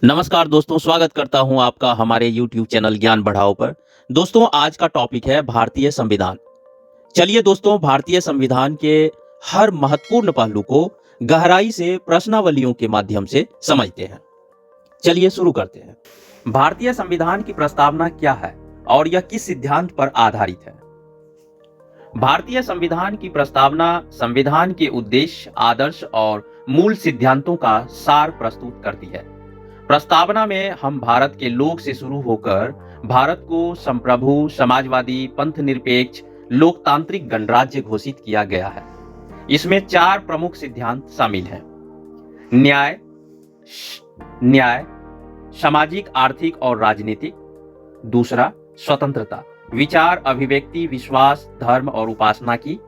नमस्कार दोस्तों, स्वागत करता हूं आपका हमारे YouTube चैनल ज्ञान बढ़ाओ पर। दोस्तों, आज का टॉपिक है भारतीय संविधान। चलिए दोस्तों, भारतीय संविधान के हर महत्वपूर्ण पहलू को गहराई से प्रश्नावलियों के माध्यम से समझते हैं। चलिए शुरू करते हैं। भारतीय संविधान की प्रस्तावना क्या है और यह किस सिद्धांत पर आधारित है? भारतीय संविधान की प्रस्तावना संविधान के उद्देश्य, आदर्श और मूल सिद्धांतों का सार प्रस्तुत करती है। प्रस्तावना में हम भारत के लोक से शुरू होकर भारत को संप्रभु, समाजवादी, पंथनिरपेक्ष, लोकतांत्रिक गणराज्य घोषित किया गया है। इसमें 4 प्रमुख सिद्धांत शामिल हैं। न्याय, सामाजिक, आर्थिक और राजनीतिक। दूसरा, स्वतंत्रता, विचार, अभिव्यक्ति, विश्वास, धर्म और उपासना की।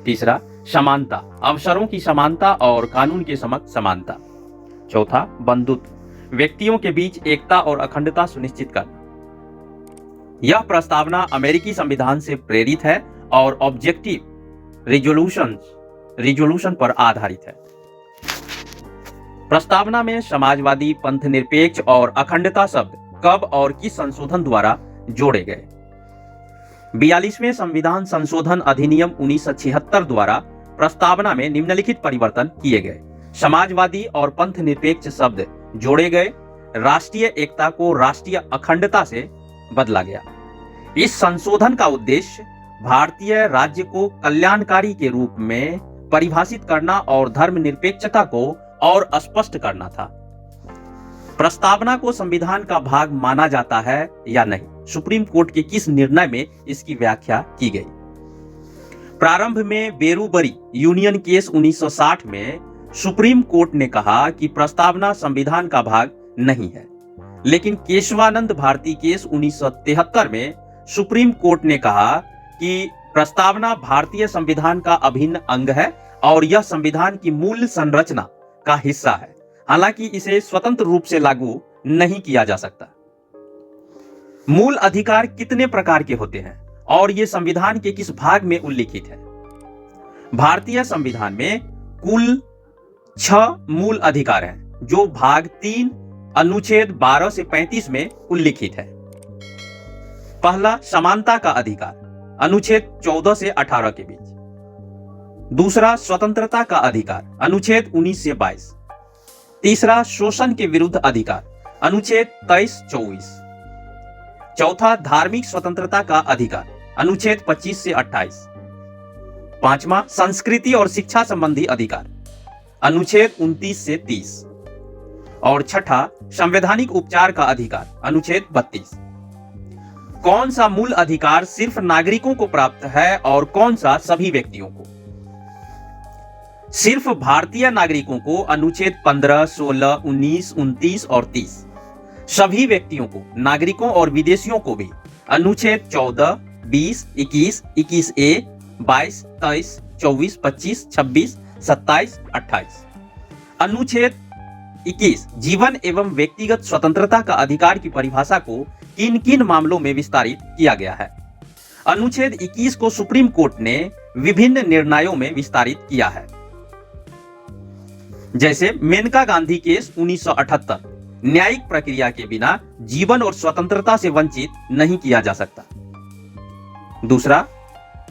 तीसरा, समानता, अवसरों की समानता और कानून के समक्ष समानता। चौथा, बंधुत्व, व्यक्तियों के बीच एकता और अखंडता सुनिश्चित करना। यह प्रस्तावना अमेरिकी संविधान से प्रेरित है और ऑब्जेक्टिव रिजोल्यूशन पर आधारित है। प्रस्तावना में समाजवादी, पंथनिरपेक्ष और अखंडता शब्द कब और किस संशोधन द्वारा जोड़े गए? 42वें संविधान संशोधन अधिनियम 1976 द्वारा प्रस्तावना में निम्नलिखित परिवर्तन किए गए। समाजवादी और पंथनिरपेक्ष शब्द जोड़े गए। राष्ट्रीय एकता को राष्ट्रीय अखंडता से बदला गया। इस संशोधन का उद्देश्य भारतीय राज्य को कल्याणकारी के रूप में परिभाषित करना और धर्मनिरपेक्षता को और स्पष्ट करना था। प्रस्तावना को संविधान का भाग माना जाता है या नहीं? सुप्रीम कोर्ट के किस निर्णय में इसकी व्याख्या की गई? प्रारंभ में बेरूबरी यूनियन केस 1960 में सुप्रीम कोर्ट ने कहा कि प्रस्तावना संविधान का भाग नहीं है, लेकिन केशवानंद भारती केस 1973 में सुप्रीम कोर्ट ने कहा कि प्रस्तावना भारतीय संविधान का अभिन्न अंग है और यह संविधान की मूल संरचना का हिस्सा है, हालांकि इसे स्वतंत्र रूप से लागू नहीं किया जा सकता। मूल अधिकार कितने प्रकार के होते हैं और ये संविधान के किस भाग में उल्लिखित है? भारतीय संविधान में कुल 6 मूल अधिकार हैं, जो भाग 3 अनुच्छेद 12 से 35 में उल्लिखित है। पहला, समानता का अधिकार, अनुच्छेद 14 से 18 के बीच। दूसरा, स्वतंत्रता का अधिकार, अनुच्छेद 19 से 22। तीसरा, शोषण के विरुद्ध अधिकार, अनुच्छेद 23-24। चौथा, धार्मिक स्वतंत्रता का अधिकार, अनुच्छेद 25 से 28। पांचवा, संस्कृति और शिक्षा संबंधी अधिकार, अनुच्छेद 29 से 30। और छठा, संवैधानिक उपचार का अधिकार, अनुच्छेद 32। कौन सा मूल अधिकार सिर्फ नागरिकों को प्राप्त है और कौन सा सभी व्यक्तियों को? सिर्फ भारतीय नागरिकों को अनुच्छेद 15, 16, 19, 29 और 30। सभी व्यक्तियों को, नागरिकों और विदेशियों को भी अनुच्छेद 14, 20, 21, 21A, 22, 23, 24, 25, 26, 27, 28। अनुच्छेद 21 जीवन एवं व्यक्तिगत स्वतंत्रता का अधिकार की परिभाषा को किन किन मामलों में विस्तारित किया गया है? अनुच्छेद 21 को सुप्रीम कोर्ट ने विभिन्न निर्णयों में विस्तारित किया है, जैसे मेनका गांधी केस 1978, न्यायिक प्रक्रिया के बिना जीवन और स्वतंत्रता से वंचित नहीं किया जा सकता। दूसरा,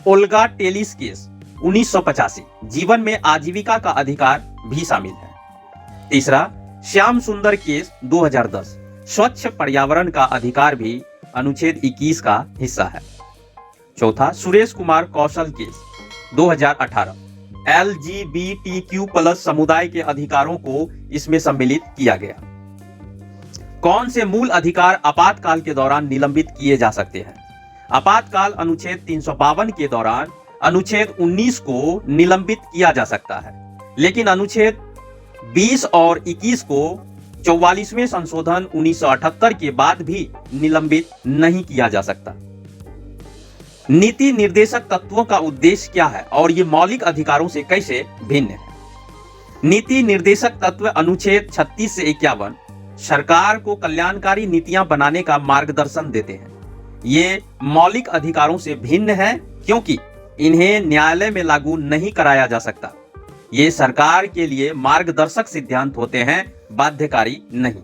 ओल्गा टेलिस केस 1985, जीवन में आजीविका का अधिकार भी शामिल है। तीसरा, श्याम सुंदर केस 2010, स्वच्छ पर्यावरण का अधिकार भी अनुच्छेद 21 का हिस्सा है। चौथा, सुरेश कुमार कौशल केस 2018, LGBTQ+ समुदाय के अधिकारों को इसमें सम्मिलित किया गया। कौन से मूल अधिकार आपातकाल के दौरान निलंबित किए जा सकते हैं? आपातकाल अनुच्छेद 352 के दौरान अनुच्छेद 19 को निलंबित किया जा सकता है, लेकिन अनुच्छेद 20 और 21 को 44वें संशोधन 1978 के बाद भी निलंबित नहीं किया जा सकता। नीति निर्देशक तत्वों का उद्देश्य क्या है और ये मौलिक अधिकारों से कैसे भिन्न है? नीति निर्देशक तत्व अनुच्छेद 36 से 51 सरकार को कल्याणकारी नीतियां बनाने का मार्गदर्शन देते हैं। ये मौलिक अधिकारों से भिन्न है क्योंकि इन्हें न्यायालय में लागू नहीं कराया जा सकता। ये सरकार के लिए मार्गदर्शक सिद्धांत होते हैं, बाध्यकारी नहीं।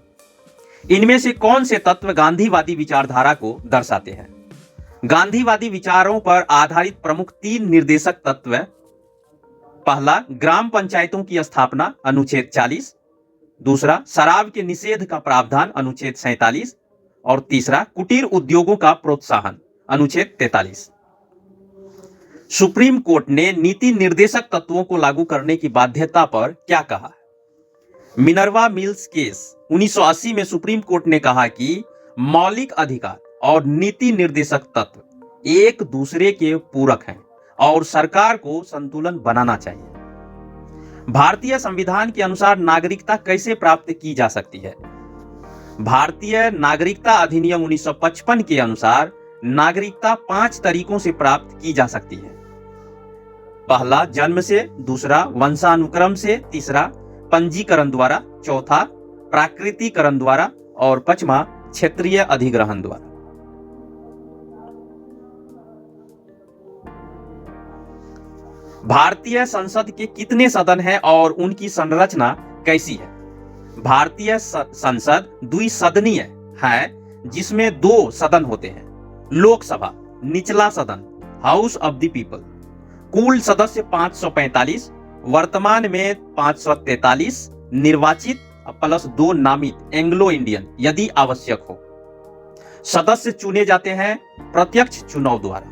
इनमें से कौन से तत्व गांधीवादी विचारधारा को दर्शाते हैं? गांधीवादी विचारों पर आधारित प्रमुख 3 निर्देशक तत्व: पहला, ग्राम पंचायतों की स्थापना, अनुच्छेद 40। दूसरा, शराब के निषेध का प्रावधान, अनुच्छेद 47। और तीसरा, कुटीर उद्योगों का प्रोत्साहन, अनुच्छेद 43। सुप्रीम कोर्ट ने नीति निर्देशक तत्वों को लागू करने की बाध्यता पर क्या कहा? मिनर्वा मिल्स केस 1980 में सुप्रीम कोर्ट ने कहा कि मौलिक अधिकार और नीति निर्देशक तत्व एक दूसरे के पूरक हैं और सरकार को संतुलन बनाना चाहिए। भारतीय संविधान के अनुसार नागरिकता कैसे प्राप्त की जा सकती है? भारतीय नागरिकता अधिनियम 1955 के अनुसार नागरिकता 5 तरीकों से प्राप्त की जा सकती है। पहला, जन्म से। दूसरा, वंशानुक्रम से। तीसरा, पंजीकरण द्वारा। चौथा, प्राकृतिकरण द्वारा। और पांचवा, क्षेत्रीय अधिग्रहण द्वारा। भारतीय संसद के कितने सदन हैं और उनकी संरचना कैसी है? भारतीय संसद द्विसदनीय है, जिसमें 2 सदन होते हैं। लोकसभा, निचला सदन, हाउस ऑफ द पीपल। कुल सदस्य 545, वर्तमान में 543, निर्वाचित प्लस 2 नामित एंग्लो इंडियन यदि आवश्यक हो। सदस्य चुने जाते हैं प्रत्यक्ष चुनाव द्वारा।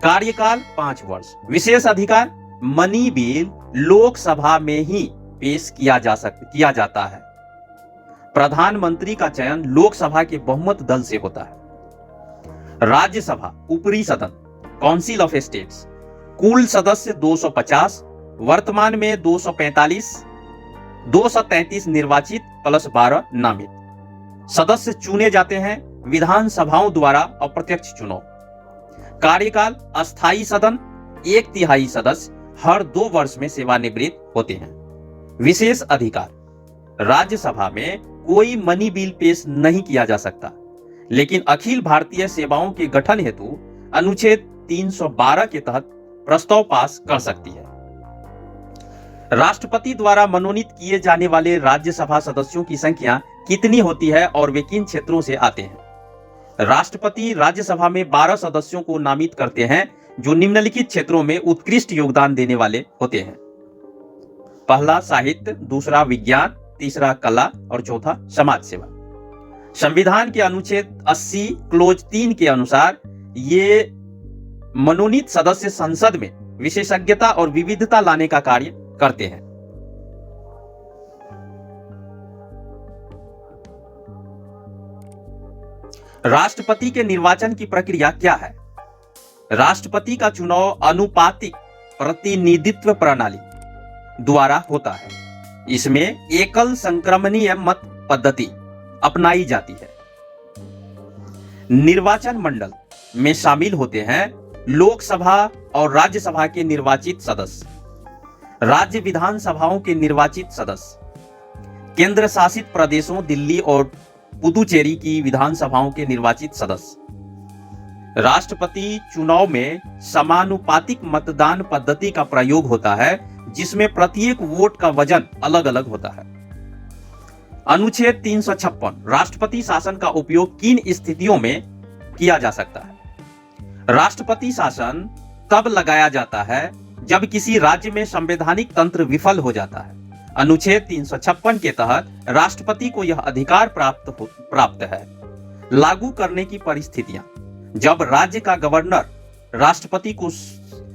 कार्यकाल 5 वर्ष। विशेष अधिकार, मनी बिल लोकसभा में ही पेश किया जाता है। प्रधानमंत्री का चयन लोकसभा के बहुमत दल से होता है। राज्यसभा, ऊपरी सदन, काउंसिल ऑफ स्टेट्स। कुल सदस्य 250, वर्तमान में 245, 233 निर्वाचित प्लस 12 नामित। सदस्य चुने जाते हैं विधानसभाओं द्वारा अप्रत्यक्ष चुनाव। कार्यकाल, अस्थायी सदन, 1/3 सदस्य हर 2 वर्ष में सेवानिवृत्त होते हैं। विशेष अधिकार, राज्यसभा में कोई मनी बिल पेश नहीं किया जा सकता, लेकिन अखिल भारतीय सेवाओं के गठन हेतु अनुच्छेद 312 के तहत प्रस्ताव पास कर सकती है। राष्ट्रपति द्वारा मनोनीत किए जाने वाले राज्यसभा सदस्यों की संख्या कितनी होती है और वे किन क्षेत्रों से आते हैं? राष्ट्रपति राज्यसभा में 12 सदस्यों को नामित करते हैं जो निम्नलिखित क्षेत्रों में उत्कृष्ट योगदान देने वाले होते हैं। पहला, साहित्य। दूसरा, विज्ञान। तीसरा, कला। और चौथा, समाज सेवा। संविधान के अनुच्छेद 80 क्लोज 3 के अनुसार ये मनोनीत सदस्य संसद में विशेषज्ञता और विविधता लाने का कार्य करते हैं। राष्ट्रपति के निर्वाचन की प्रक्रिया क्या है? राष्ट्रपति का चुनाव अनुपातिक प्रतिनिधित्व प्रणाली द्वारा होता है। इसमें एकल संक्रमणीय मत पद्धति अपनाई जाती है। निर्वाचन मंडल में शामिल होते हैं लोकसभा और राज्यसभा के निर्वाचित सदस्य, राज्य विधानसभाओं के निर्वाचित सदस्य, केंद्र शासित प्रदेशों दिल्ली और पुदुचेरी की विधानसभाओं के निर्वाचित सदस्य। राष्ट्रपति चुनाव में समानुपातिक मतदान पद्धति का प्रयोग होता है, जिसमें प्रत्येक वोट का वजन अलग अलग होता है। अनुच्छेद 356 राष्ट्रपति शासन का उपयोग किन स्थितियों में किया जा सकता है? राष्ट्रपति शासन तब लगाया जाता है जब किसी राज्य में संवैधानिक तंत्र विफल हो जाता है। अनुच्छेद 356 के तहत राष्ट्रपति को यह अधिकार प्राप्त है। लागू करने की परिस्थितियां, जब राज्य का गवर्नर राष्ट्रपति को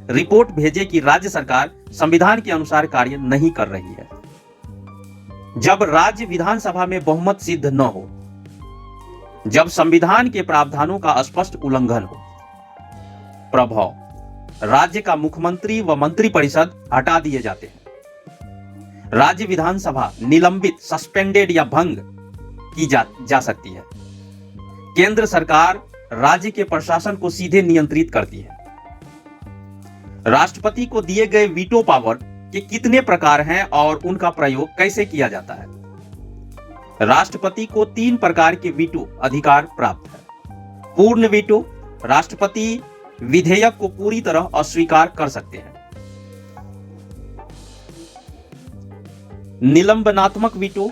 रिपोर्ट भेजे कि राज्य सरकार संविधान के अनुसार कार्य नहीं कर रही है, जब राज्य विधानसभा में बहुमत सिद्ध न हो, जब संविधान के प्रावधानों का स्पष्ट उल्लंघन हो। प्रभाव, राज्य का मुख्यमंत्री व मंत्रिपरिषद हटा दिए जाते हैं। राज्य विधानसभा निलंबित, सस्पेंडेड या भंग की जा सकती है। केंद्र सरकार राज्य के प्रशासन को सीधे नियंत्रित करती है। राष्ट्रपति को दिए गए वीटो पावर के कितने प्रकार हैं और उनका प्रयोग कैसे किया जाता है? राष्ट्रपति को 3 प्रकार के वीटो अधिकार प्राप्त है। पूर्ण वीटो, राष्ट्रपति विधेयक को पूरी तरह अस्वीकार कर सकते हैं। निलंबनात्मक वीटो,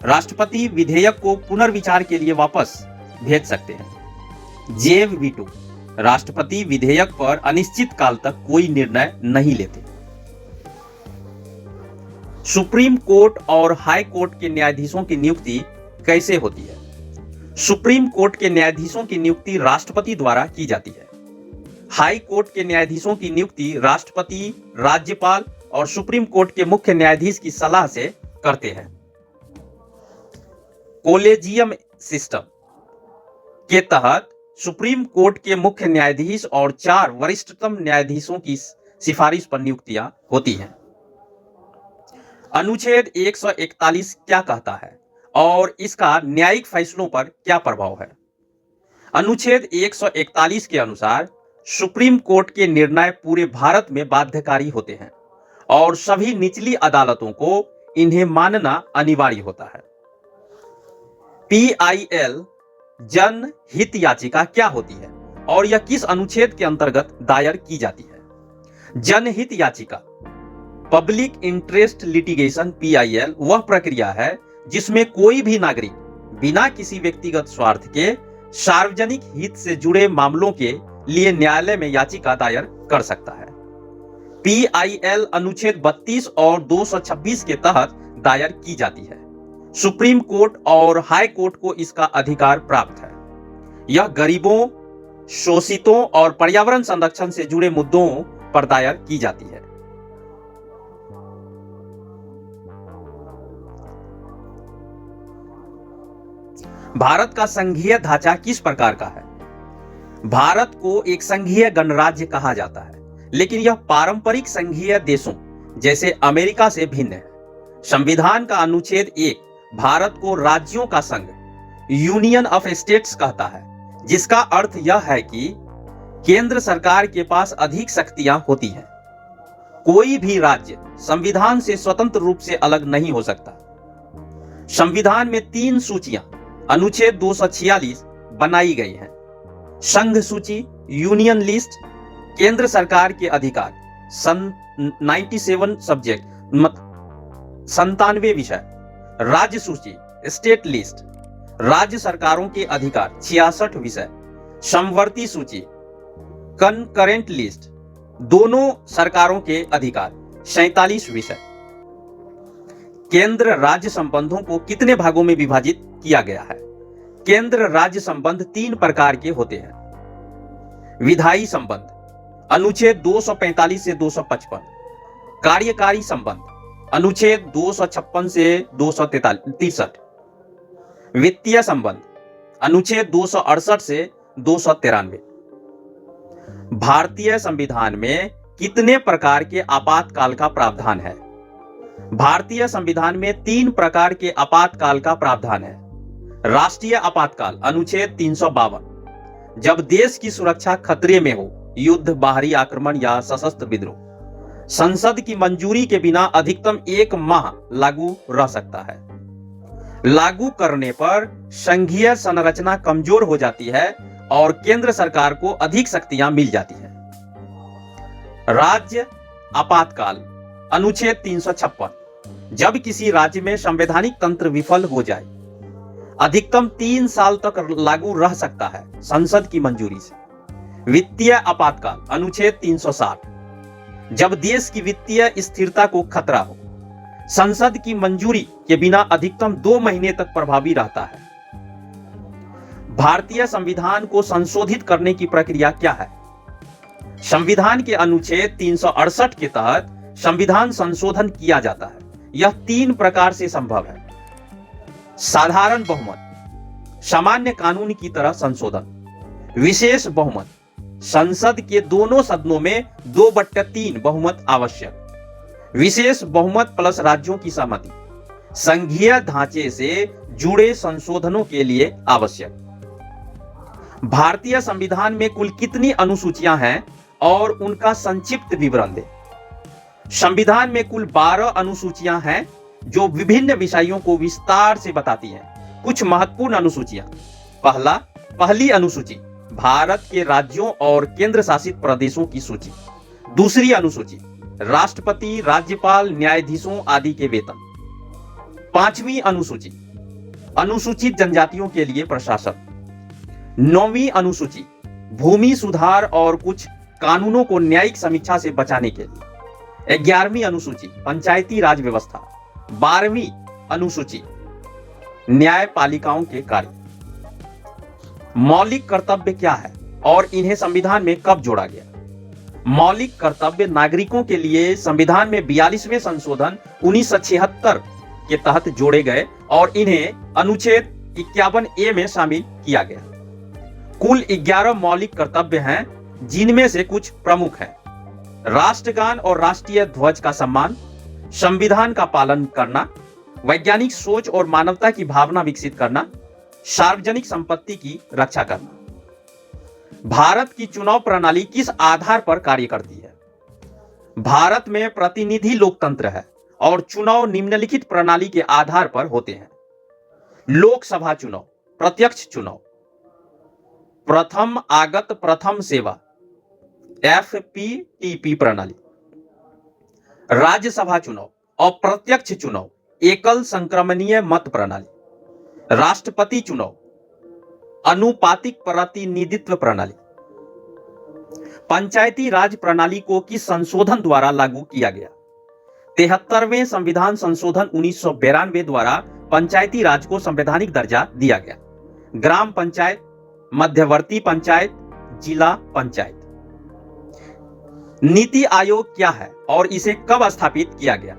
राष्ट्रपति विधेयक को पुनर्विचार के लिए वापस भेज सकते हैं। जैव वीटो, राष्ट्रपति विधेयक पर अनिश्चित काल तक कोई निर्णय नहीं लेते। सुप्रीम कोर्ट और हाई कोर्ट के न्यायाधीशों की नियुक्ति कैसे होती है? सुप्रीम कोर्ट के न्यायाधीशों की नियुक्ति राष्ट्रपति द्वारा की जाती है। हाई कोर्ट के न्यायाधीशों की नियुक्ति राष्ट्रपति, राज्यपाल और सुप्रीम कोर्ट के मुख्य न्यायाधीश की सलाह से करते हैं। कोलेजियम सिस्टम के तहत सुप्रीम कोर्ट के मुख्य न्यायाधीश और 4 वरिष्ठतम न्यायाधीशों की सिफारिश पर नियुक्तियां होती हैं। अनुच्छेद 141 क्या कहता है और इसका न्यायिक फैसलों पर क्या प्रभाव है? अनुच्छेद 141 के अनुसार सुप्रीम कोर्ट के निर्णय पूरे भारत में बाध्यकारी होते हैं और सभी निचली अदालतों को इन्हें मानना अनिवार्य होता है। PIL जनहित याचिका क्या होती है और यह किस अनुच्छेद के अंतर्गत दायर की जाती है? जनहित याचिका, पब्लिक इंटरेस्ट लिटिगेशन, PIL वह प्रक्रिया है जिसमें कोई भी नागरिक बिना किसी व्यक्तिगत स्वार्थ के सार्वजनिक हित से जुड़े मामलों के लिए न्यायालय में याचिका दायर कर सकता है। PIL अनुच्छेद 32 और 226 के तहत दायर की जाती है। सुप्रीम कोर्ट और हाई कोर्ट को इसका अधिकार प्राप्त है। यह गरीबों, शोषितों और पर्यावरण संरक्षण से जुड़े मुद्दों पर दायर की जाती है। भारत का संघीय ढांचा किस प्रकार का है? भारत को एक संघीय गणराज्य कहा जाता है, लेकिन यह पारंपरिक संघीय देशों जैसे अमेरिका से भिन्न है। संविधान का अनुच्छेद 1 भारत को राज्यों का संघ, यूनियन ऑफ स्टेट्स कहता है, जिसका अर्थ यह है कि केंद्र सरकार के पास अधिक शक्तियां होती हैं। कोई भी राज्य संविधान से स्वतंत्र रूप से अलग नहीं हो सकता। संविधान में 3 सूचियां अनुच्छेद 246 बनाई गई हैं। संघ सूची, यूनियन लिस्ट, केंद्र सरकार के अधिकार 97 सब्जेक्ट 97 विषय, राज्य सूची स्टेट लिस्ट, राज्य सरकारों के अधिकार 66 विषय, समवर्ती सूची कनकरेंट लिस्ट, दोनों सरकारों के अधिकार 47 विषय। केंद्र राज्य संबंधों को कितने भागों में विभाजित किया गया है? केंद्र राज्य संबंध 3 प्रकार के होते हैं। विधायी संबंध अनुच्छेद 245 से 255, कार्यकारी संबंध अनुच्छेद 256 से 263, वित्तीय संबंध अनुच्छेद 268 से 293। भारतीय संविधान में कितने प्रकार के आपातकाल का प्रावधान है? भारतीय संविधान में 3 प्रकार के आपातकाल का प्रावधान है। राष्ट्रीय आपातकाल अनुच्छेद 352, जब देश की सुरक्षा खतरे में हो, युद्ध, बाहरी आक्रमण या सशस्त्र विद्रोह। संसद की मंजूरी के बिना अधिकतम 1 माह लागू रह सकता है। लागू करने पर संघीय संरचना कमजोर हो जाती है और केंद्र सरकार को अधिक शक्तियां मिल जाती हैं। राज्य आपातकाल अनुच्छेद 356, जब किसी राज्य में संवैधानिक तंत्र विफल हो जाए, अधिकतम 3 साल तक लागू रह सकता है संसद की मंजूरी से। वित्तीय आपातकाल अनुच्छेद 360, जब देश की वित्तीय स्थिरता को खतरा हो, संसद की मंजूरी के बिना अधिकतम 2 महीने तक प्रभावी रहता है। भारतीय संविधान को संशोधित करने की प्रक्रिया क्या है? संविधान के अनुच्छेद 368 के तहत संविधान संशोधन किया जाता है। यह 3 प्रकार से संभव है। साधारण बहुमत, सामान्य कानून की तरह संशोधन। विशेष बहुमत, संसद के दोनों सदनों में 2/3 बहुमत आवश्यक। विशेष बहुमत प्लस राज्यों की सहमति, संघीय ढांचे से जुड़े संशोधनों के लिए आवश्यक। भारतीय संविधान में कुल कितनी अनुसूचियां हैं और उनका संक्षिप्त विवरण दें। संविधान में कुल 12 अनुसूचियां हैं जो विभिन्न विषयों को विस्तार से बताती हैं। कुछ महत्वपूर्ण अनुसूचियां। पहली अनुसूची भारत के राज्यों और केंद्र शासित प्रदेशों की सूची। दूसरी अनुसूची राष्ट्रपति, राज्यपाल, न्यायाधीशों आदि के वेतन। 5वीं अनुसूची अनुसूचित जनजातियों के लिए प्रशासन। 9वीं अनुसूची भूमि सुधार और कुछ कानूनों को न्यायिक समीक्षा से बचाने के लिए। 11वीं अनुसूची पंचायती राज व्यवस्था। 12वीं अनुसूची न्यायपालिकाओं के कार्य। मौलिक कर्तव्य क्या है और इन्हें संविधान में कब जोड़ा गया? मौलिक कर्तव्य नागरिकों के लिए संविधान में 42वें संशोधन 1976 के तहत जोड़े गए और इन्हें अनुच्छेद 51A में शामिल किया गया। कुल 11 मौलिक कर्तव्य हैं, जिनमें से कुछ प्रमुख हैं। राष्ट्रगान और राष्ट्रीय ध्वज का सम्मान, संविधान का पालन करना, वैज्ञानिक सोच और मानवता की भावना विकसित करना, सार्वजनिक संपत्ति की रक्षा करना। भारत की चुनाव प्रणाली किस आधार पर कार्य करती है? भारत में प्रतिनिधि लोकतंत्र है और चुनाव निम्नलिखित प्रणाली के आधार पर होते हैं। लोकसभा चुनाव, प्रत्यक्ष चुनाव, प्रथम आगत प्रथम सेवा FPTP प्रणाली। राज्यसभा चुनाव, अप्रत्यक्ष चुनाव, एकल संक्रमणीय मत प्रणाली। राष्ट्रपति चुनाव, अनुपातिक प्रतिनिधित्व प्रणाली। पंचायती राज प्रणाली को किस संशोधन द्वारा लागू किया गया? 73वें संविधान संशोधन 1992 द्वारा पंचायती राज को संवैधानिक दर्जा दिया गया। ग्राम पंचायत, मध्यवर्ती पंचायत, जिला पंचायत। नीति आयोग क्या है और इसे कब स्थापित किया गया?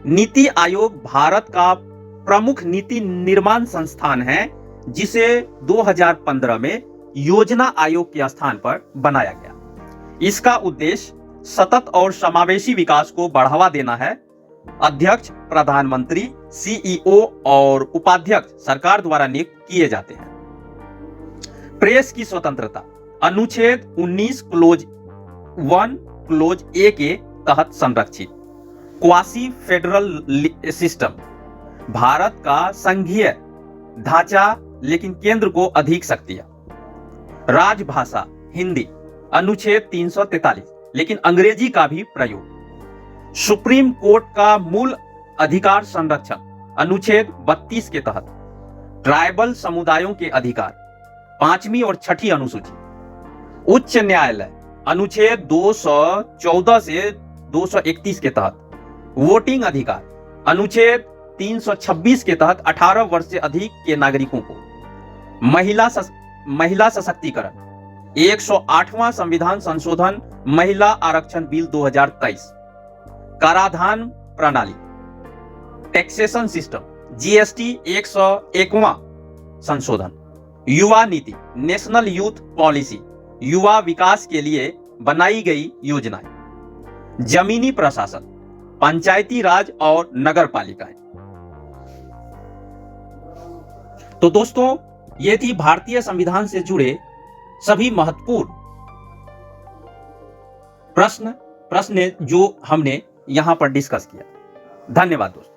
नीति आयोग भारत का प्रमुख नीति निर्माण संस्थान है, जिसे 2015 में योजना आयोग के स्थान पर बनाया गया। इसका उद्देश्य सतत और समावेशी विकास को बढ़ावा देना है। अध्यक्ष, प्रधानमंत्री, CEO और उपाध्यक्ष सरकार द्वारा नियुक्त किए जाते हैं। प्रेस की स्वतंत्रता अनुच्छेद 19 क्लोज 1 क्लोज A के तहत संरक्षित। क्वासी फेडरल सिस्टम भारत का संघीय ढांचा, लेकिन केंद्र को अधिक शक्तियां। राजभाषा हिंदी, अनुच्छेद 343, लेकिन अंग्रेजी का भी प्रयोग। सुप्रीम कोर्ट का मूल अधिकार संरक्षण, अनुच्छेद 32 के तहत। ट्राइबल समुदायों के अधिकार, 5वीं और 6ठी अनुसूची। उच्च न्यायालय, अनुच्छेद 214 से 231 के तहत। वोटिंग अधिकार, अनुच्छेद 326 के तहत 18 वर्ष से अधिक के नागरिकों को। महिला सशक्तिकरण, 108वां संविधान संशोधन, महिला आरक्षण बिल 2023। कराधान प्रणाली, टैक्सेशन सिस्टम, GST 101वां संशोधन। युवा नीति, नेशनल यूथ पॉलिसी, युवा विकास के लिए बनाई गई योजनाएं। जमीनी प्रशासन, पंचायती राज और नगर पालिकाएं। तो दोस्तों, ये थी भारतीय संविधान से जुड़े सभी महत्वपूर्ण प्रश्न जो हमने यहां पर डिस्कस किया। धन्यवाद दोस्तों।